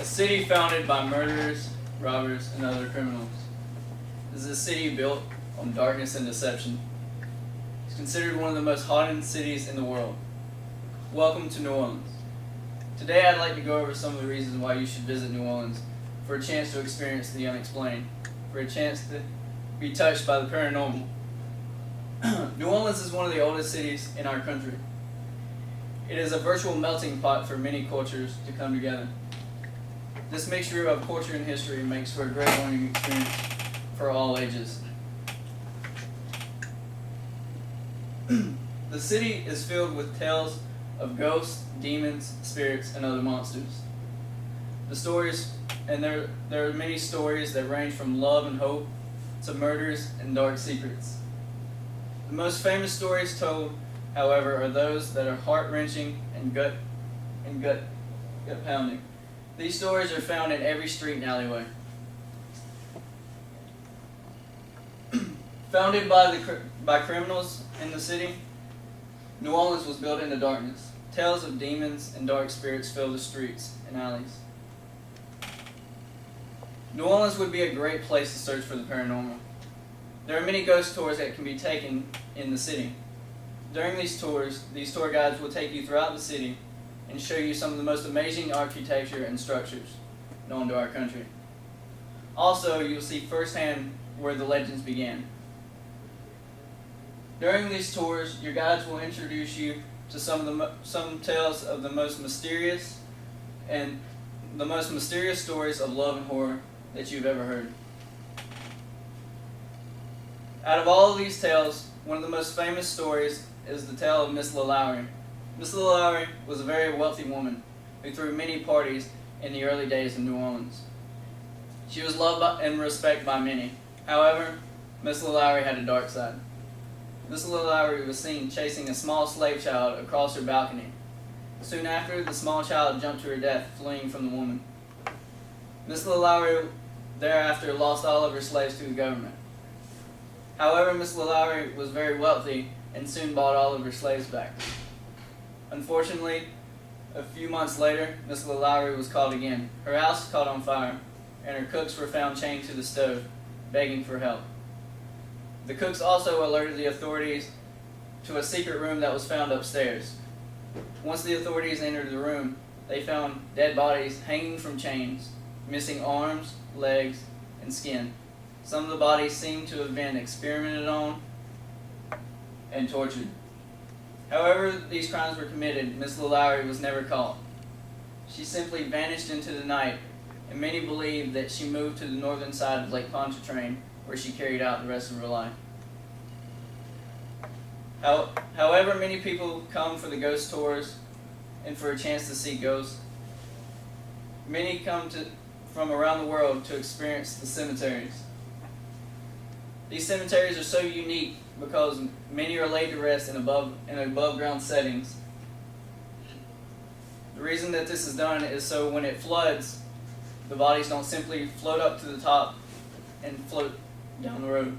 A city founded by murderers, robbers, and other criminals. This is a city built on darkness and deception. It's considered one of the most haunted cities in the world. Welcome to New Orleans. Today I'd like to go over some of the reasons why you should visit New Orleans, for a chance to experience the unexplained, for a chance to be touched by the paranormal. New Orleans is one of the oldest cities in our country. It is a virtual melting pot for many cultures to come together. This mixture of culture and history makes for a great learning experience for all ages. The city is filled with tales of ghosts, demons, spirits, and other monsters. There are many stories that range from love and hope to murders and dark secrets. The most famous stories told, however, are those that are heart-wrenching and gut-pounding. These stories are found in every street and alleyway. Founded by criminals in the city, New Orleans was built into darkness. Tales of demons and dark spirits fill the streets and alleys. New Orleans would be a great place to search for the paranormal. There are many ghost tours that can be taken in the city. During these tours, these tour guides will take you throughout the city and show you some of the most amazing architecture and structures known to our country. Also, you'll see firsthand where the legends began. During these tours, your guides will introduce you to some tales of the most mysterious stories of love and horror that you've ever heard. Out of all of these tales, one of the most famous stories is the tale of Miss LaLaurie. Miss LaLaurie was a very wealthy woman who threw many parties in the early days of New Orleans. She was loved and respected by many. However, Miss LaLaurie had a dark side. Miss LaLaurie was seen chasing a small slave child across her balcony. Soon after, the small child jumped to her death, fleeing from the woman. Miss LaLaurie thereafter lost all of her slaves to the government. However, Miss LaLaurie was very wealthy and soon bought all of her slaves back. Unfortunately, a few months later, Miss LaLaurie was caught again. Her house caught on fire, and her cooks were found chained to the stove, begging for help. The cooks also alerted the authorities to a secret room that was found upstairs. Once the authorities entered the room, they found dead bodies hanging from chains, missing arms, legs, and skin. Some of the bodies seemed to have been experimented on and tortured. However these crimes were committed, Miss LaLaurie was never caught. She simply vanished into the night, and many believe that she moved to the northern side of Lake Pontchartrain, where she carried out the rest of her life. However, many people come for the ghost tours and for a chance to see ghosts. Many come from around the world to experience the cemeteries. These cemeteries are so unique because many are laid to rest in above ground settings. The reason that this is done is so when it floods, the bodies don't simply float up to the top and float down the road.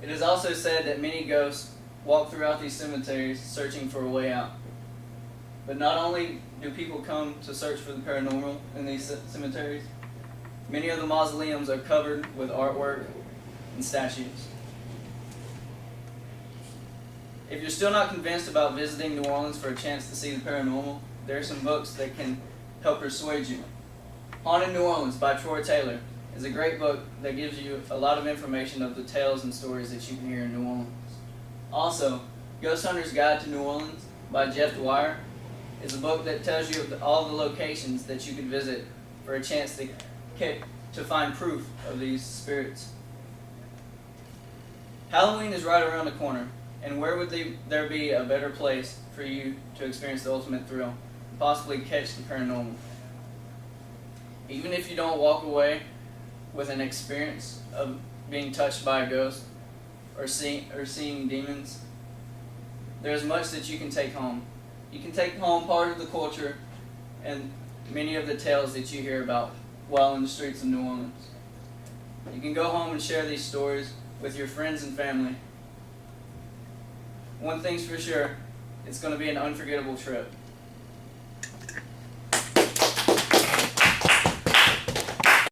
It is also said that many ghosts walk throughout these cemeteries searching for a way out. But not only do people come to search for the paranormal in these cemeteries, many of the mausoleums are covered with artwork and statues. If you're still not convinced about visiting New Orleans for a chance to see the paranormal, there are some books that can help persuade you. Haunted New Orleans by Troy Taylor is a great book that gives you a lot of information of the tales and stories that you can hear in New Orleans. Also, Ghost Hunter's Guide to New Orleans by Jeff Dwyer is a book that tells you all the locations that you could visit for a chance to find proof of these spirits. Halloween is right around the corner, and where would there be a better place for you to experience the ultimate thrill and possibly catch the paranormal? Even if you don't walk away with an experience of being touched by a ghost or seeing demons, there's much that you can take home. You can take home part of the culture and many of the tales that you hear about while in the streets of New Orleans. You can go home and share these stories with your friends and family. One thing's for sure, it's going to be an unforgettable trip.